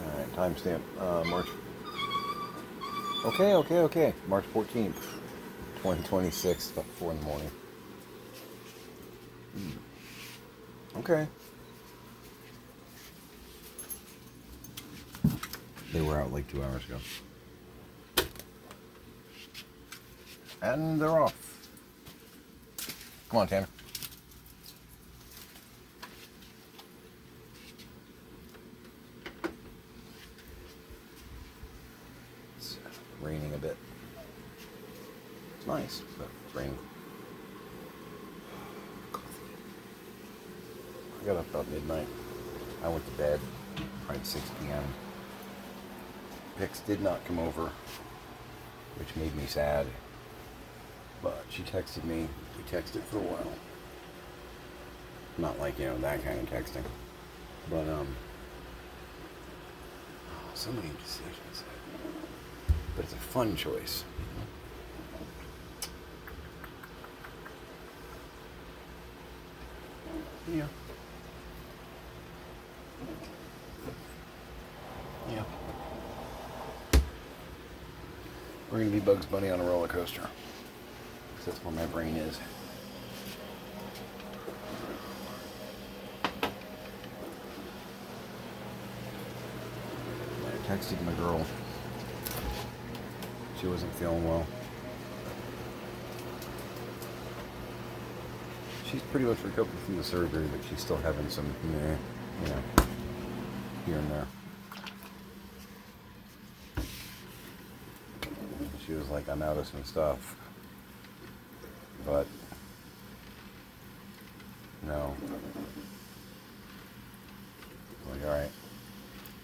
Alright, timestamp. March. Okay. March 14th, 2026, about 4 in the morning. Okay. They were out like 2 hours ago. And they're off. Come on, Tanner. It's raining a bit. It's nice, but it's raining. I got up about midnight. I went to bed probably 6 p.m. Pix did not come over, which made me sad. But she texted me. We texted for a while. Not like, that kind of texting. But, so many decisions. But it's a fun choice. Yeah. Yeah. We're going to be Bugs Bunny on a roller coaster. Because that's where my brain is. I texted my girl. She wasn't feeling well. She's pretty much recovered from the surgery, but she's still having some, here and there. She was like, I'm out of some stuff. But, no. I'm like, alright.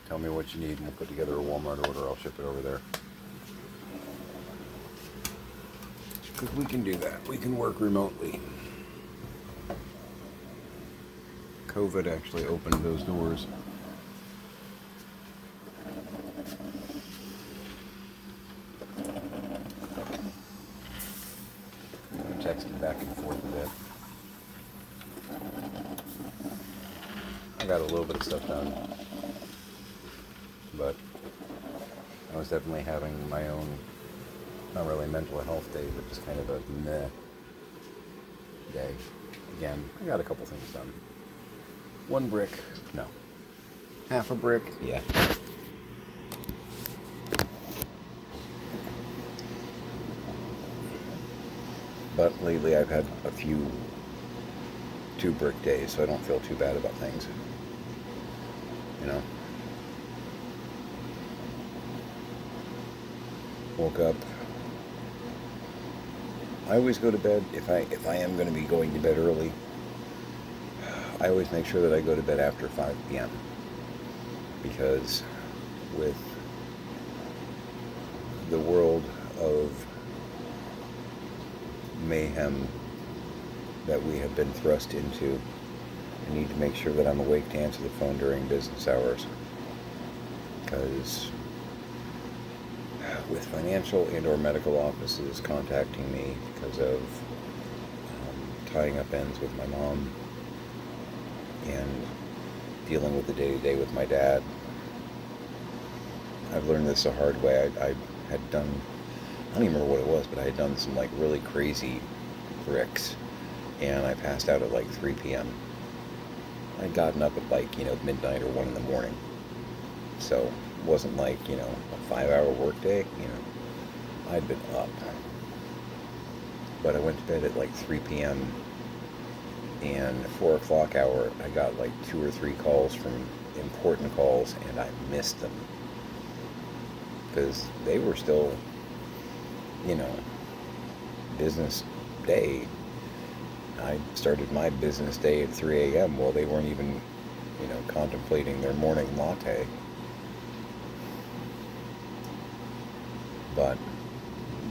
Tell me what you need and we'll put together a Walmart order. I'll ship it over there. Because we can do that. We can work remotely. COVID actually opened those doors. We texted back and forth a bit. I got a little bit of stuff done. But I was definitely having my own, not really mental health day, but just kind of a meh day. Again, I got a couple things done. 1 brick, no. Half a brick, yeah. But lately I've had a few 2 brick days, so I don't feel too bad about things. Woke up. I always go to bed, if I am going to be going to bed early, I always make sure that I go to bed after 5 p.m. Because with the world of mayhem that we have been thrust into, I need to make sure that I'm awake to answer the phone during business hours. Because with financial and or medical offices contacting me because of tying up ends with my mom and dealing with the day-to-day with my dad. I've learned this the hard way. I had done, I don't even remember what it was, but I had done some like really crazy bricks and I passed out at like 3 p.m. I'd gotten up at like, midnight or 1 in the morning. So it wasn't like, a 5-hour workday, I'd been up. But I went to bed at like 3 p.m. and 4 o'clock hour, I got like 2 or 3 calls from important calls and I missed them. Because they were still, business day. I started my business day at 3 a.m. Well, they weren't even, contemplating their morning latte. But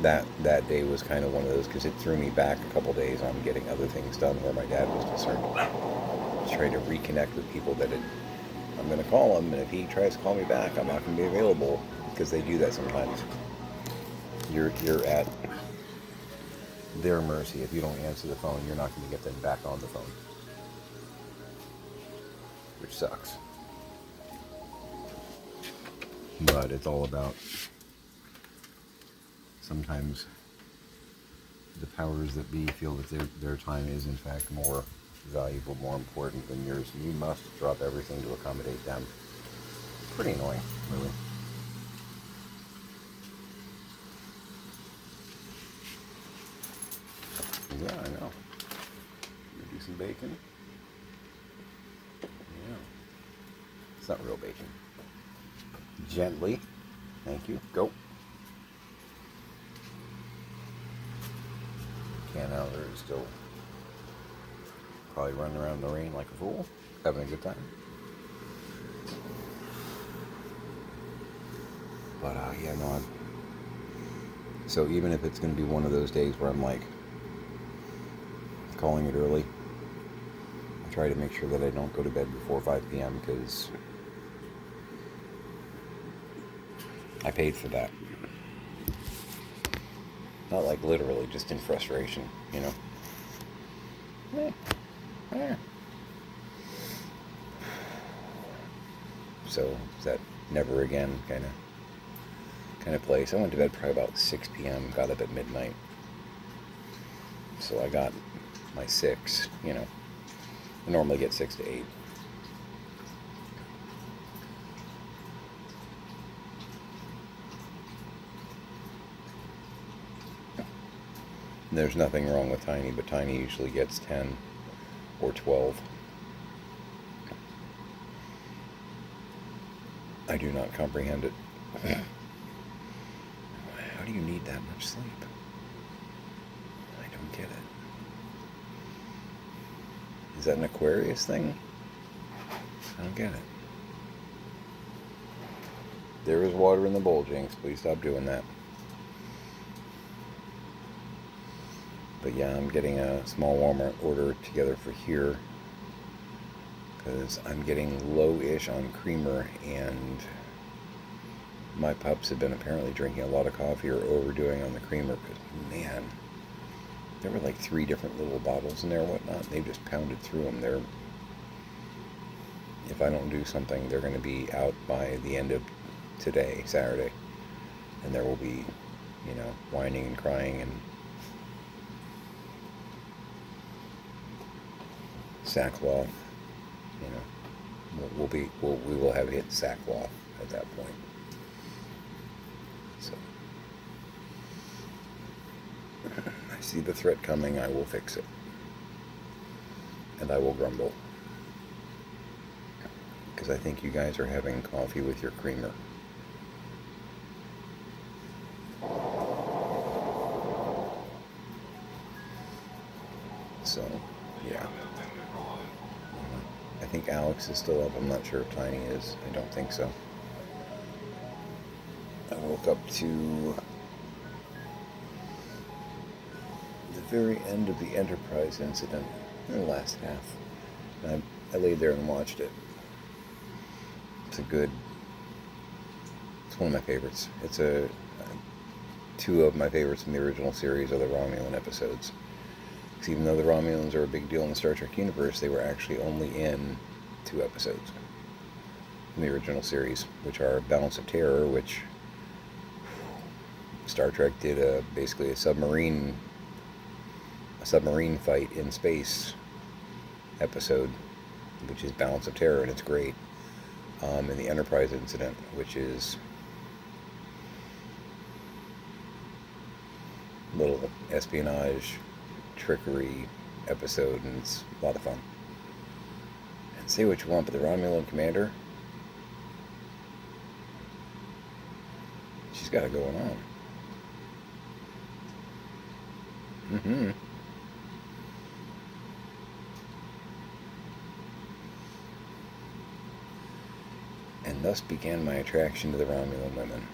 that day was kind of one of those, because it threw me back a couple days on getting other things done where my dad was concerned. I was trying to reconnect with people that I'm going to call him, and if he tries to call me back, I'm not going to be available, because they do that sometimes. You're at their mercy. If you don't answer the phone, you're not going to get them back on the phone, which sucks. But it's all about sometimes the powers that be feel that their time is in fact more valuable, more important than yours, and you must drop everything to accommodate them. Pretty annoying, really. Yeah, I know. Do some bacon. Yeah. It's not real bacon. Gently. Thank you. Go. Ken Aller is still probably running around in the rain like a fool, having a good time. But yeah, no. So even if it's going to be one of those days where I'm like calling it early, I try to make sure that I don't go to bed before 5 p.m. because I paid for that. Not like literally, just in frustration, you know. So it's that never again kind of place. I went to bed probably about 6 p.m. Got up at midnight. So I got my 6. You know, I normally get 6 to 8. There's nothing wrong with Tiny, but Tiny usually gets 10 or 12. I do not comprehend it. How do you need that much sleep? I don't get it. Is that an Aquarius thing? I don't get it. There is water in the bowl, Jinx. Please stop doing that. But yeah, I'm getting a small Walmart order together for here because I'm getting low-ish on creamer, and my pups have been apparently drinking a lot of coffee or overdoing on the creamer because, man, there were like 3 different little bottles in there and whatnot. They just pounded through them. If I don't do something, they're going to be out by the end of today, Saturday, and there will be, you know, whining and crying and sackcloth. You know, we will have hit sackcloth at that point. So I see the threat coming. I will fix it, and I will grumble because I think you guys are having coffee with your creamer. So, yeah. I think Alex is still up. I'm not sure if Tiny is. I don't think so. I woke up to the very end of the Enterprise incident, in the last half. And I laid there and watched it. It's one of my favorites. It's 2 of my favorites in the original series are the Romulan episodes. Because even though the Romulans are a big deal in the Star Trek universe, they were actually only in 2 episodes in the original series, which are Balance of Terror, which Star Trek did basically a submarine fight in space episode, which is Balance of Terror, and it's great. And the Enterprise incident, which is a little espionage, trickery episode, and it's a lot of fun. And say what you want, but the Romulan commander, she's got it going on. And thus began my attraction to the Romulan women.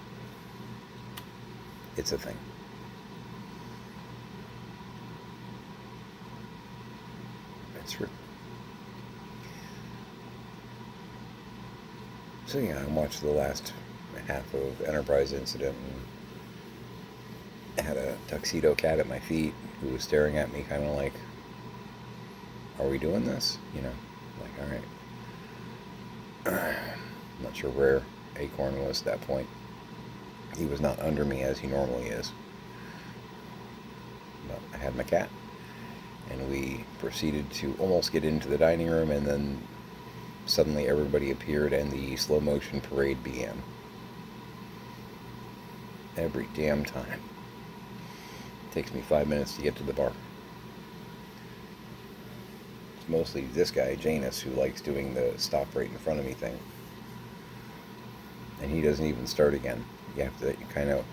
It's a thing. It's true. So yeah, I watched the last half of Enterprise incident and had a tuxedo cat at my feet who was staring at me kind of like, are we doing this? You know, like, all right. I'm not sure where Acorn was at that point. He was not under me as he normally is. But I had my cat, and we proceeded to almost get into the dining room, and then suddenly everybody appeared and the slow motion parade began. Every damn time. It takes me 5 minutes to get to the bar. It's mostly this guy, Janus, who likes doing the stop right in front of me thing. And he doesn't even start again. You have to kind of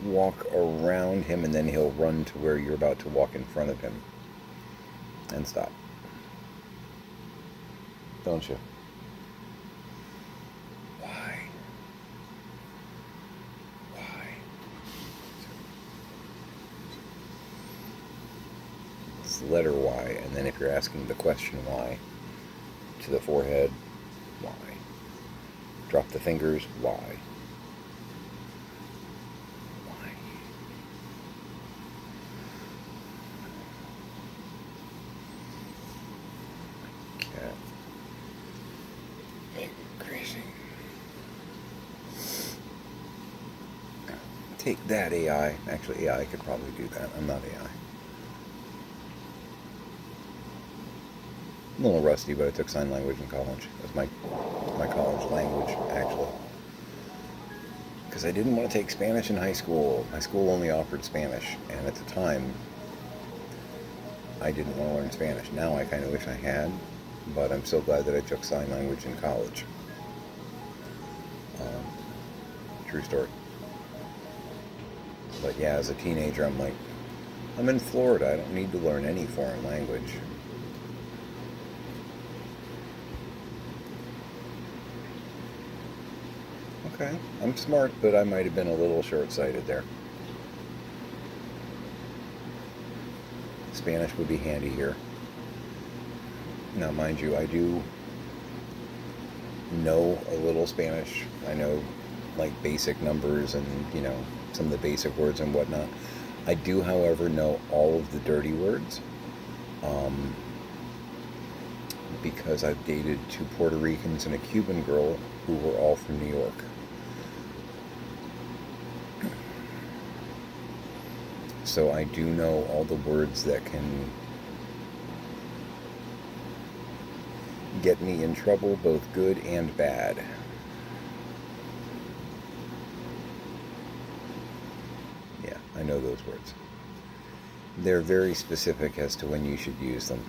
walk around him, and then he'll run to where you're about to walk in front of him and stop. Don't you? Why? It's the letter Y, and then if you're asking the question why, to the forehead, why? Drop the fingers, why? Take that, AI. Actually, AI could probably do that. I'm not AI. I'm a little rusty, but I took sign language in college. It was my college language, actually. Because I didn't want to take Spanish in high school. My school only offered Spanish, and at the time, I didn't want to learn Spanish. Now I kind of wish I had, but I'm so glad that I took sign language in college. True story. But yeah, as a teenager, I'm like, I'm in Florida. I don't need to learn any foreign language. Okay, I'm smart, but I might have been a little short-sighted there. Spanish would be handy here. Now, mind you, I do know a little Spanish. I know, like, basic numbers and, some of the basic words and whatnot. I do, however, know all of the dirty words because I've dated 2 Puerto Ricans and a Cuban girl who were all from New York. So I do know all the words that can get me in trouble, both good and bad. Yeah, I know those words. They're very specific as to when you should use them.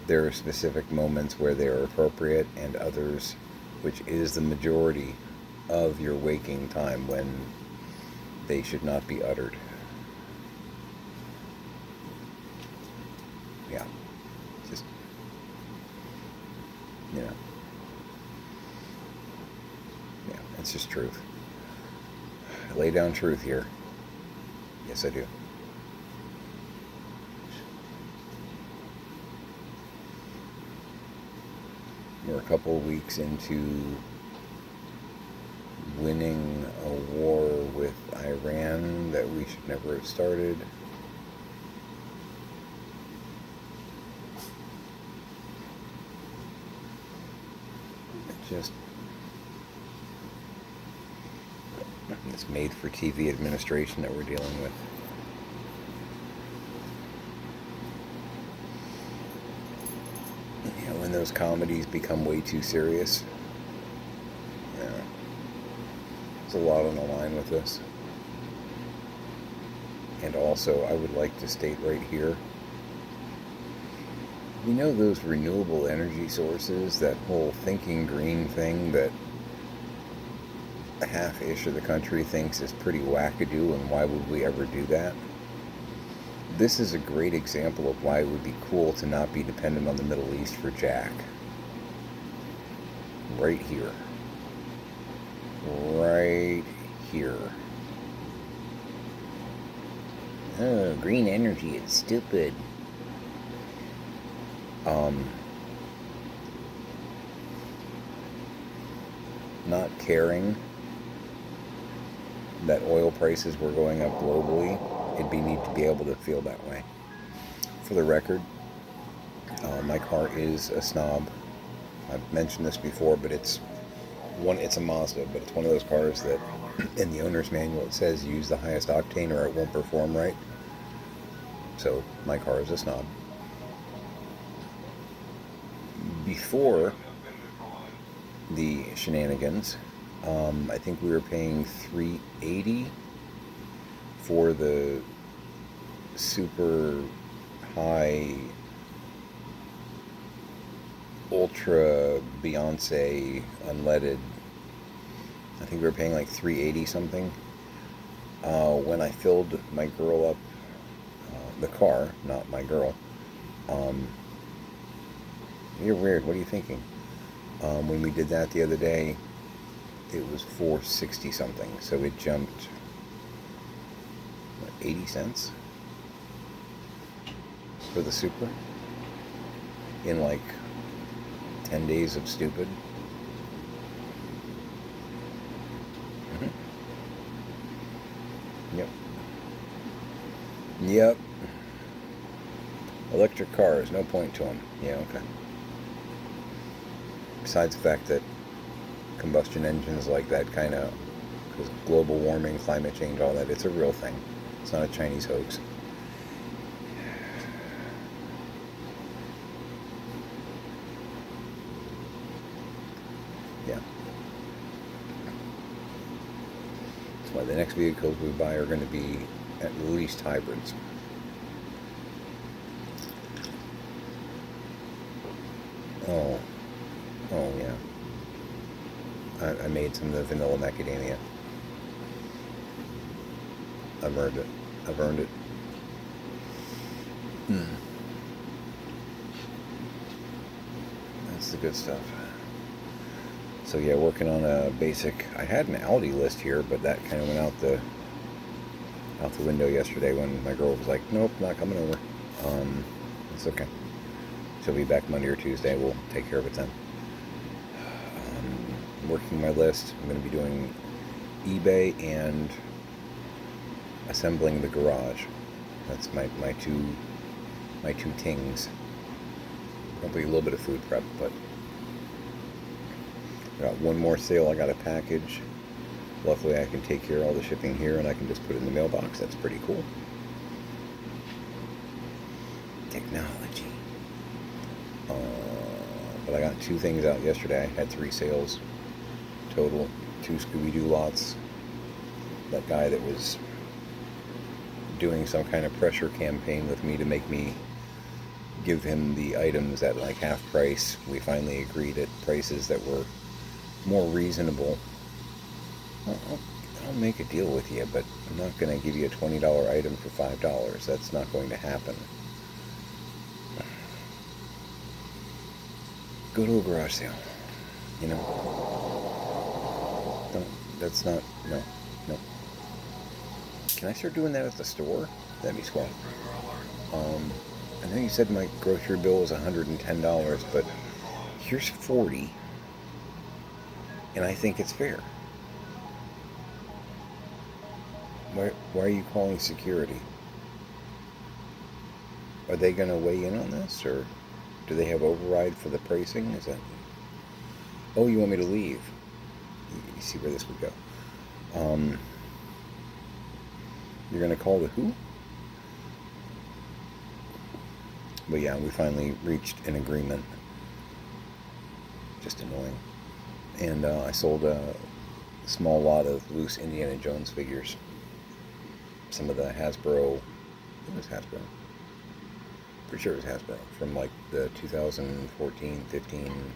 There are specific moments where they are appropriate, and others, which is the majority of your waking time, when they should not be uttered. Yeah. Just, yeah, it's just truth. I lay down truth here. Yes, I do. We're a couple weeks into winning a war with Iran that we should never have started. Just this made-for-TV administration that we're dealing with. When those comedies become way too serious, there's a lot on the line with this. And also, I would like to state right here, those renewable energy sources, that whole thinking green thing that half-ish of the country thinks is pretty wackadoo, and why would we ever do that? This is a great example of why it would be cool to not be dependent on the Middle East for jack. Right here. Right here. Oh, green energy is stupid. Not caring that oil prices were going up globally, it'd be neat to be able to feel that way. For the record, my car is a snob. I've mentioned this before, but it's a Mazda, but it's one of those cars that in the owner's manual it says use the highest octane or it won't perform right. So my car is a snob. Before the shenanigans, I think we were paying $380 for the super high ultra Beyonce unleaded. I think we were paying like $380 something. When I filled my girl up, the car, not my girl. You're weird. What are you thinking? When we did that the other day, it was $460 something. So it jumped, what, 80 cents for the Supra in like 10 days of stupid. Yep. Yep. Electric cars, no point to them. Yeah, okay. Besides the fact that combustion engines like that kind of, because global warming, climate change, all that, it's a real thing. It's not a Chinese hoax. Yeah. That's why the next vehicles we buy are going to be at least hybrids. Oh, oh yeah. I made some of the vanilla macadamia. I've earned it. I've earned it. That's the good stuff. So yeah, working on a basic. I had an Audi list here, but that kind of went out the window yesterday when my girl was like, "Nope, not coming over." It's okay. She'll be back Monday or Tuesday. We'll take care of it then. Working my list. I'm going to be doing eBay and assembling the garage. That's my two tings. Probably a little bit of food prep, but I got one more sale. I got a package. Luckily, I can take care of all the shipping here, and I can just put it in the mailbox. That's pretty cool. Technology. But I got 2 things out yesterday. I had 3 sales total. 2 Scooby-Doo lots. That guy that was doing some kind of pressure campaign with me to make me give him the items at like half price. We finally agreed at prices that were more reasonable. I'll make a deal with you, but I'm not going to give you a $20 item for $5. That's not going to happen. Go to a garage sale. You know? No, that's not, no. Can I start doing that at the store? That'd be swell. I know you said my grocery bill was $110, but here's $40, and I think it's fair. Why are you calling security? Are they going to weigh in on this, or do they have override for the pricing? Is that? Oh, you want me to leave? You see where this would go. You're going to call the who? But yeah, we finally reached an agreement. Just annoying. And I sold a small lot of loose Indiana Jones figures. Some of the Hasbro, I think it was Hasbro. Pretty sure it was Hasbro. From like the 2014, 15.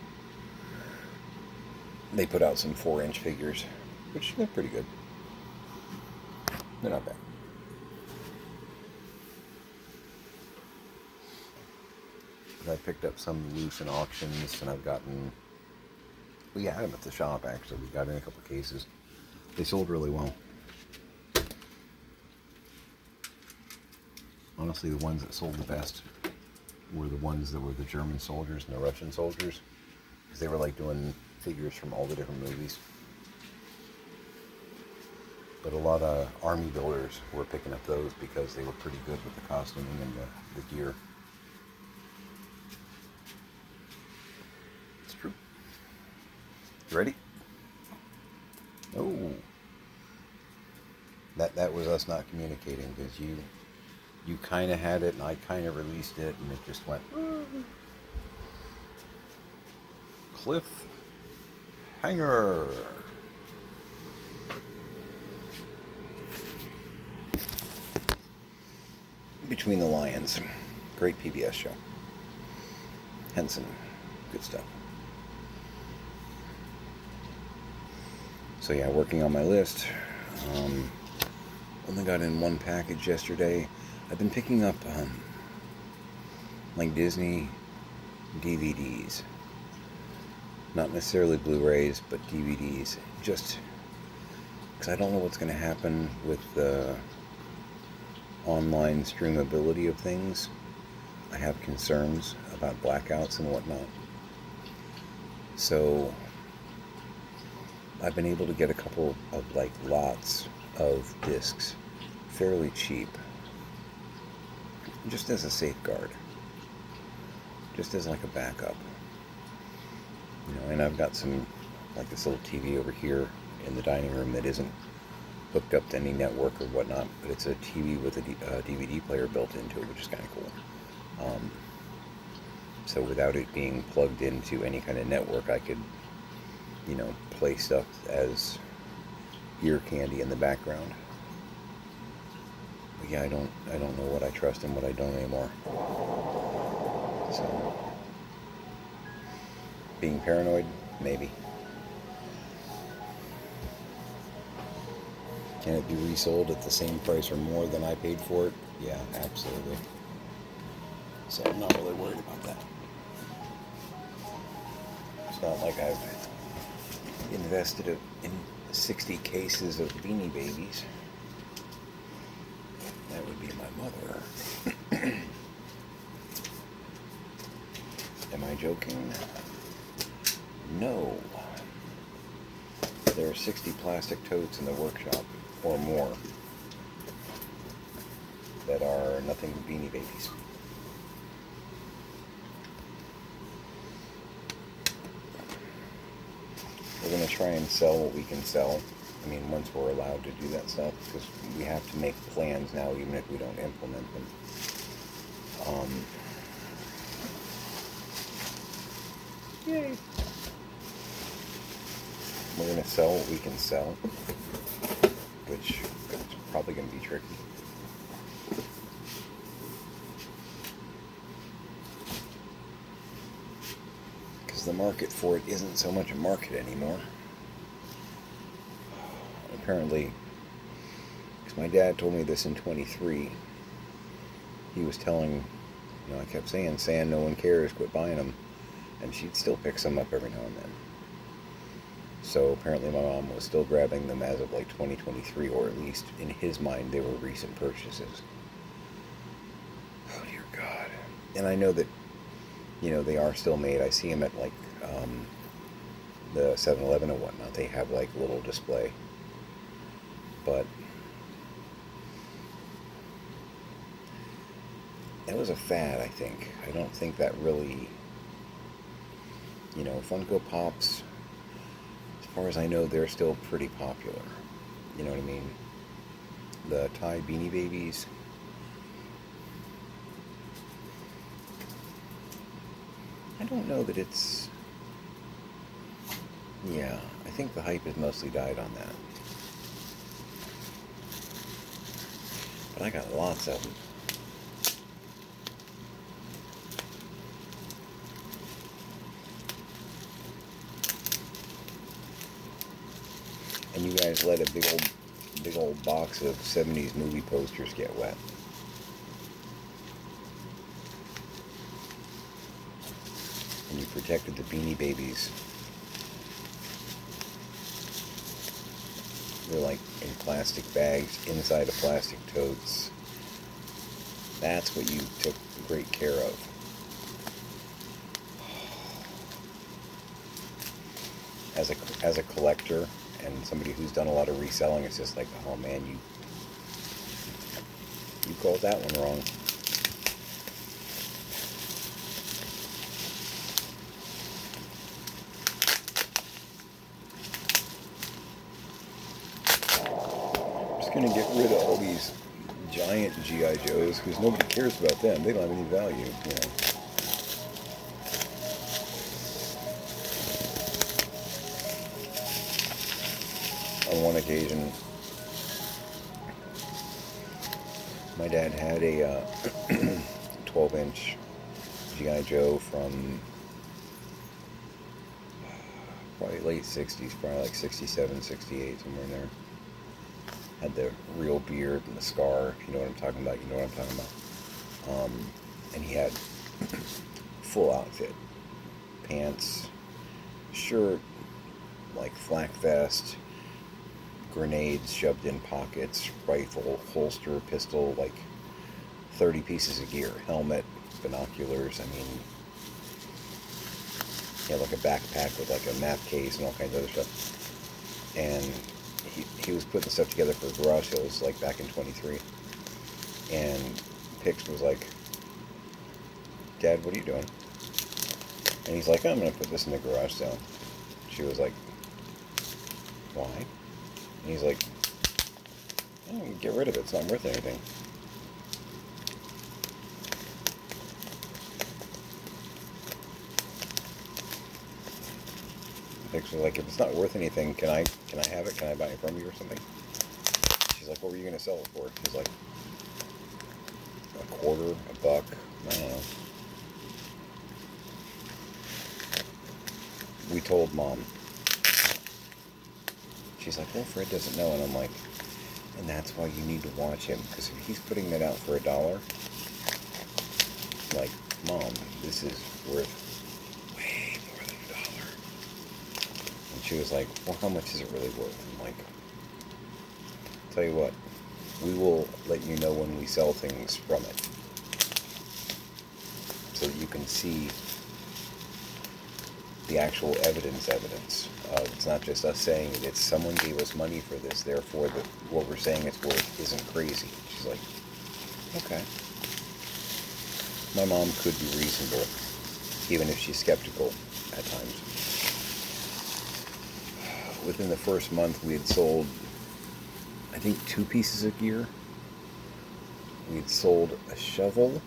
They put out some 4-inch figures, which they're pretty good. They're not bad. I picked up some loose in auctions, and I've gotten. We had them at the shop, actually. We got in a couple cases. They sold really well. Honestly, the ones that sold the best were the ones that were the German soldiers and the Russian soldiers, because they were like doing figures from all the different movies. But a lot of army builders were picking up those because they were pretty good with the costuming and the gear. It's true. You ready? Oh. That was us not communicating, because you kind of had it and I kind of released it and it just went cliff hanger. Between the Lions, great PBS show. Henson, good stuff. So yeah, working on my list. Only got in one package yesterday. I've been picking up like Disney DVDs. Not necessarily Blu-rays, but DVDs. Just because I don't know what's going to happen with the online streamability of things. I have concerns about blackouts and whatnot. So I've been able to get a couple of like lots of discs fairly cheap, just as a safeguard, just as like a backup, you know. And I've got some, like this little TV over here in the dining room that isn't hooked up to any network or whatnot, but it's a TV with a DVD player built into it, which is kind of cool. So without it being plugged into any kind of network, I could, you know, play stuff as ear candy in the background. But yeah, I don't know what I trust and what I don't anymore. So being paranoid, maybe. Can it be resold at the same price or more than I paid for it? Yeah, absolutely. So I'm not really worried about that. It's not like I've invested in 60 cases of Beanie Babies. That would be my mother. Am I joking? No. There are 60 plastic totes in the workshop, or more, that are nothing but Beanie Babies. We're going to try and sell what we can sell. I mean, once we're allowed to do that stuff, because we have to make plans now, even if we don't implement them. Yay! We're going to sell what we can sell, which is probably going to be tricky. Because the market for it isn't so much a market anymore. Apparently, because my dad told me this in 23, he was telling, you know, I kept saying, no one cares, quit buying them, and she'd still pick some up every now and then. So apparently my mom was still grabbing them as of like 2023, or at least in his mind they were recent purchases. Oh dear God. And I know that, you know, they are still made. I see them at like the 7-Eleven and whatnot. They have like a little display. But that was a fad, I think. I don't think that really, you know, Funko Pops, as far as I know, they're still pretty popular. You know what I mean? The Thai Beanie Babies, I don't know that it's, yeah, I think the hype has mostly died on that. But I got lots of them. And you guys let a big old box of 70s movie posters get wet. And you protected the Beanie Babies. They're like in plastic bags inside of plastic totes. That's what you took great care of. As a collector and somebody who's done a lot of reselling, it's just like, oh man, you called that one wrong. going to get rid of all these giant G.I. Joes because nobody cares about them. They don't have any value, you know. On one occasion, my dad had a 12-inch G.I. Joe from probably late 60s, probably like 67, 68, somewhere in there. Had the real beard and the scar, if you know what I'm talking about, you know what I'm talking about. And he had full outfit. Pants, shirt, like flak vest, grenades shoved in pockets, rifle, holster, pistol, like 30 pieces of gear, helmet, binoculars. I mean, he had like a backpack with like a map case and all kinds of other stuff. And he was putting stuff together for garage sales like back in 23. And Pix was like, Dad, what are you doing? And he's like, I'm going to put this in the garage sale. She was like, why? And he's like, oh, get rid of it. It's not worth anything. Pix was like, if it's not worth anything, can I have it? Can I buy it from you or something? She's like, what were you going to sell it for? He's like, $0.25, $1, I don't know. We told Mom. She's like, well, Fred doesn't know. And I'm like, and that's why you need to watch him. Because if he's putting that out for $1, like, Mom, this is worth way more than $1. And she was like, well, how much is it really worth? I'm like, tell you what, we will let you know when we sell things from it. So that you can see the actual evidence. It's not just us saying it, it's someone gave us money for this, therefore what we're saying it's worth isn't crazy. She's like, okay. My mom could be reasonable, even if she's skeptical at times. Within the first month, we had sold, I think, 2 pieces of gear. We had sold a shovel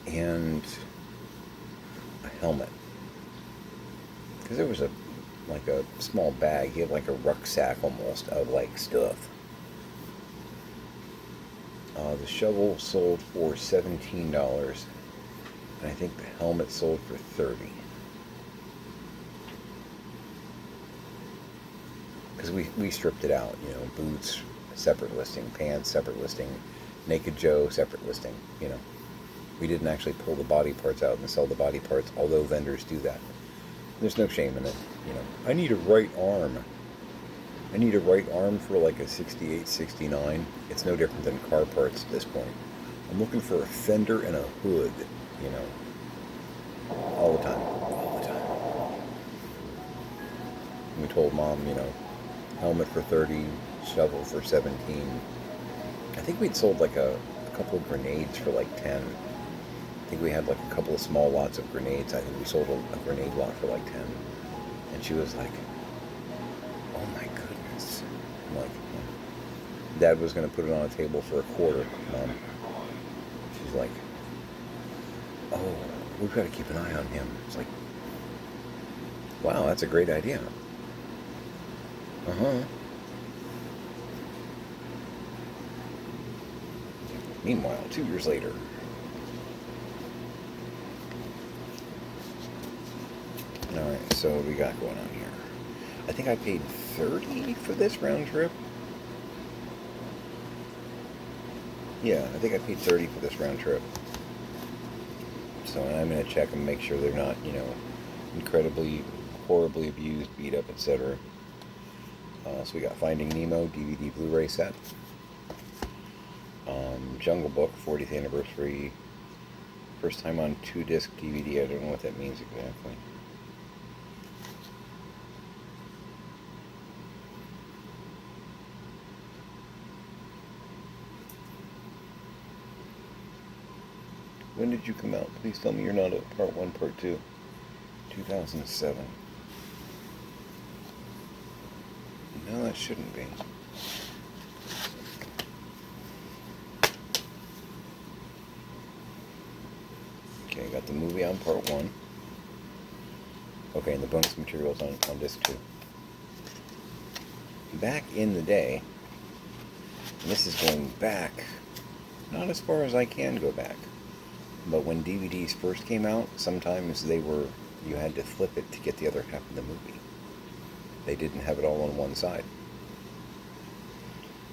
and a helmet. Because there was a small bag. He had like a rucksack almost of like stuff. The shovel sold for $17, and I think the helmet sold for $30. Because we stripped it out, you know, boots, separate listing, pants, separate listing, Naked Joe, separate listing, you know. We didn't actually pull the body parts out and sell the body parts, although vendors do that. There's no shame in it, you know. I need a right arm. I need a right arm for like a 68, 69. It's no different than car parts at this point. I'm looking for a fender and a hood, you know. All the time. All the time. And we told Mom, you know, helmet for $30, shovel for $17. I think we'd sold like a couple of grenades for like $10. I think we had like a couple of small lots of grenades. I think we sold a grenade lot for like $10. And she was like, oh my goodness. I'm like, Dad was going to put it on a table for $0.25, Mom. She's like, oh, we've got to keep an eye on him. It's like, wow, that's a great idea. Uh-huh. Meanwhile, 2 years later. Alright, so what we got going on here? I think I paid $30 for this round trip. Yeah, I think I paid $30 for this round trip. So I'm going to check and make sure they're not, you know, incredibly, horribly abused, beat up, etc. So we got Finding Nemo DVD Blu-ray set. Jungle Book 40th anniversary. First time on 2-disc DVD. I don't know what that means exactly. When did you come out? Please tell me you're not a part 1, part 2. 2007. No, that shouldn't be. Okay, got the movie on part 1. Okay, and the bonus materials on disc 2. Back in the day, and this is going back, not as far as I can go back, but when DVDs first came out, sometimes you had to flip it to get the other half of the movie. They didn't have it all on one side.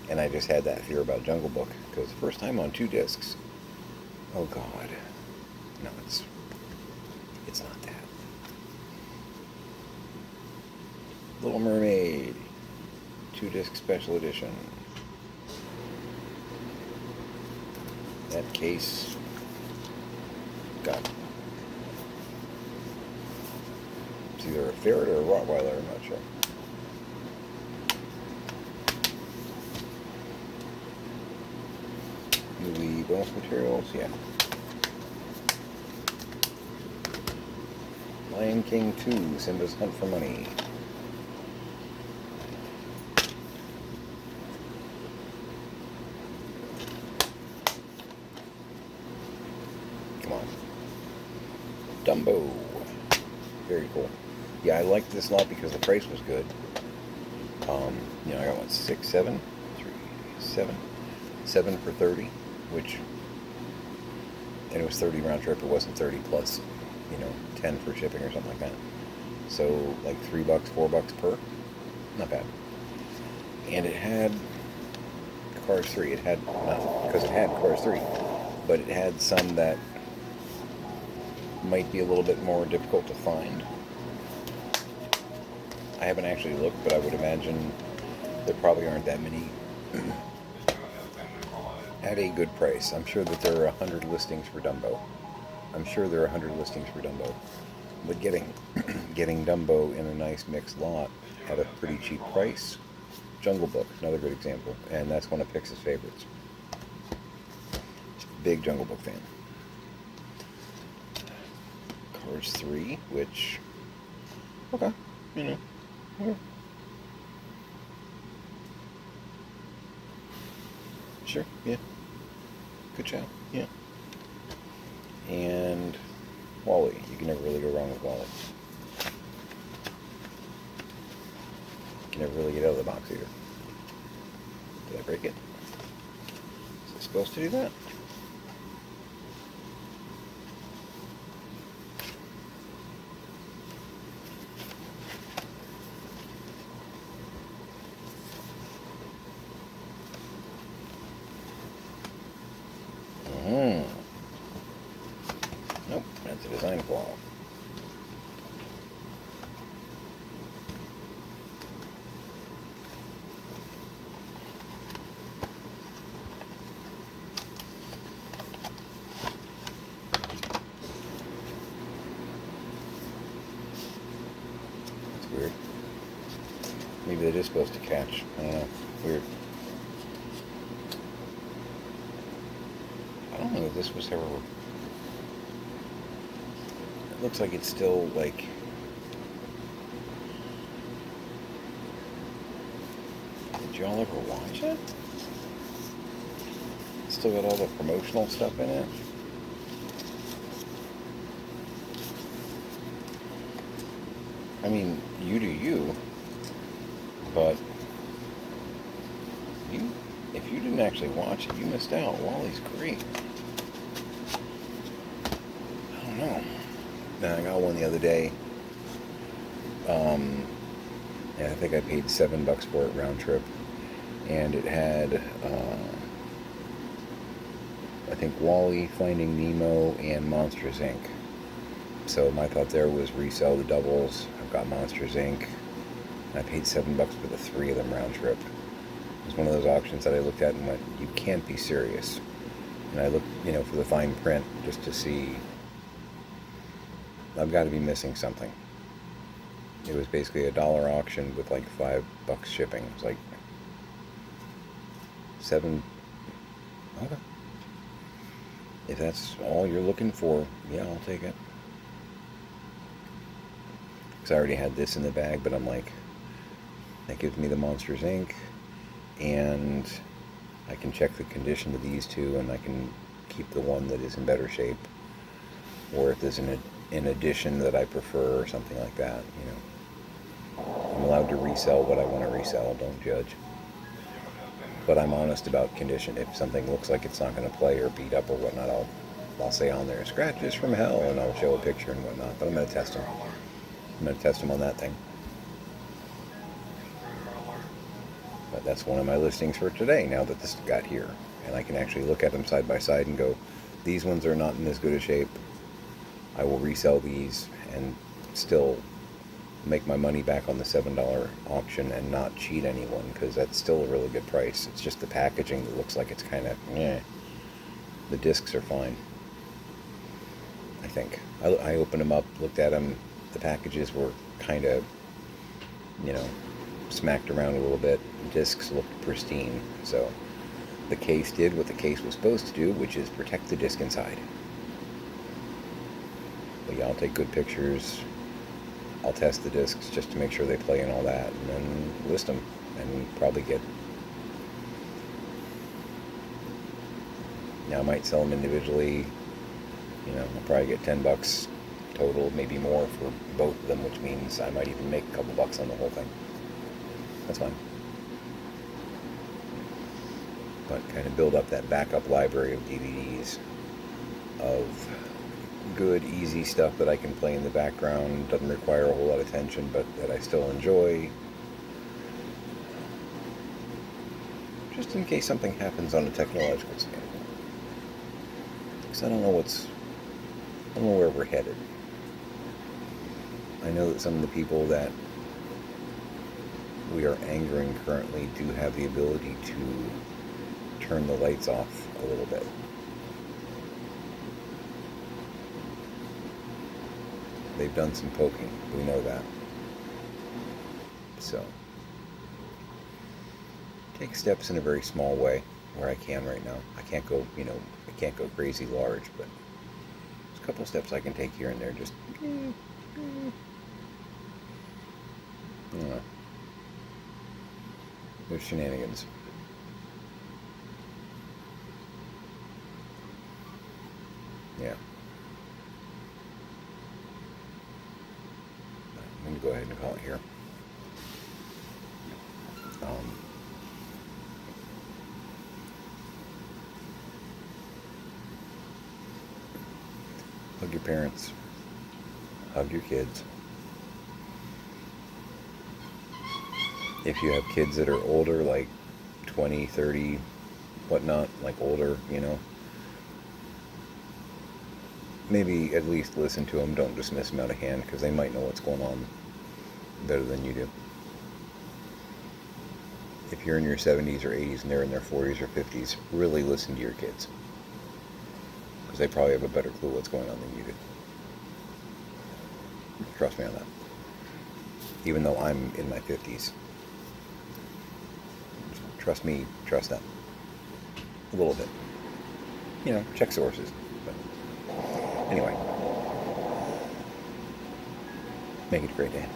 And I just had that fear about Jungle Book, because the first time on 2 discs, oh God, no, it's not that. Little Mermaid, 2-disc special edition. That case got, it's either a ferret or a Rottweiler, I'm not sure. Movie bonus materials, yeah. Lion King 2, Simba's Hunt for Money. Come on. Dumbo. Very cool. Yeah, I liked this a lot because the price was good. I got 7 for 30, which, and it was 30 round trip. It wasn't 30 plus, 10 for shipping or something like that. So like $3, $4 per, not bad. And it had Cars 3. It had, not because it had Cars 3, but it had some that might be a little bit more difficult to find. I haven't actually looked, but I would imagine there probably aren't that many at a good price. I'm sure that there are 100 listings for Dumbo. But getting Dumbo in a nice mixed lot at a pretty cheap price. Jungle Book, another good example, and that's one of Pix's favorites. Big Jungle Book fan. Cars 3, which, okay, yeah. Sure, yeah. Good job, yeah. And WALL-E. You can never really go wrong with WALL-E. You can never really get out of the box either. Did I break it? Is it supposed to do that? Nope, that's a design flaw. That's weird. Maybe that is supposed to catch. I don't know. Weird. I don't know if this was ever... It looks like it's still, like... Did y'all ever watch it? It's still got all the promotional stuff in it. I mean, you do you, but if you didn't actually watch it, you missed out. WALL-E's great. I don't know. Now, I got one the other day. And I think I paid $7 for it round trip. And it had, I think, WALL-E, Finding Nemo, and Monsters, Inc. So my thought there was resell the doubles. I've got Monsters, Inc. And I paid $7 for the 3 of them round trip. It was one of those auctions that I looked at and went, you can't be serious. And I looked, for the fine print just to see, I've got to be missing something. It was basically a $1 auction with like $5 shipping. It was like 7. Okay. If that's all you're looking for, yeah, I'll take it. Because I already had this in the bag, but I'm like, that gives me the Monsters, Inc. And I can check the condition of these two, and I can keep the one that is in better shape. or if there's an addition that I prefer or something like that. I'm allowed to resell what I want to resell. Don't judge. But I'm honest about condition. If something looks like it's not going to play or beat up or whatnot, I'll say on there, scratches from hell, and I'll show a picture and whatnot. But I'm going to test them. I'm going to test them on that thing. But that's one of my listings for today, now that this got here. And I can actually look at them side by side and go, these ones are not in as good a shape. I will resell these and still make my money back on the $7 auction and not cheat anyone, because that's still a really good price. It's just the packaging that looks like it's kind of, The discs are fine, I think. I opened them up, looked at them. The packages were kind of, smacked around a little bit. The discs looked pristine. So the case did what the case was supposed to do, which is protect the disc inside. But yeah, I'll take good pictures. I'll test the discs just to make sure they play and all that, and then list them, and probably get... Now I might sell them individually. I'll probably get $10 total, maybe more for both of them, which means I might even make a couple bucks on the whole thing. That's fine. But kind of build up that backup library of DVDs of good, easy stuff that I can play in the background, doesn't require a whole lot of attention, but that I still enjoy. Just in case something happens on a technological scale. Because I don't know where we're headed. I know that some of the people that we are angering currently do have the ability to turn the lights off a little bit. They've done some poking. We know that. So, take steps in a very small way where I can right now. I can't go, I can't go crazy large, but there's a couple steps I can take here and there. Just, I don't know. There's shenanigans. Yeah. I'm going to go ahead and call it here. Hug your parents. Hug your kids. If you have kids that are older, like 20, 30, whatnot, like older, maybe at least listen to them. Don't dismiss them out of hand, because they might know what's going on better than you do. If you're in your 70s or 80s and they're in their 40s or 50s, really listen to your kids, because they probably have a better clue what's going on than you do. Trust me on that. Even though I'm in my 50s. Trust me, trust them. A little bit. Check sources. But anyway. Make it a great day.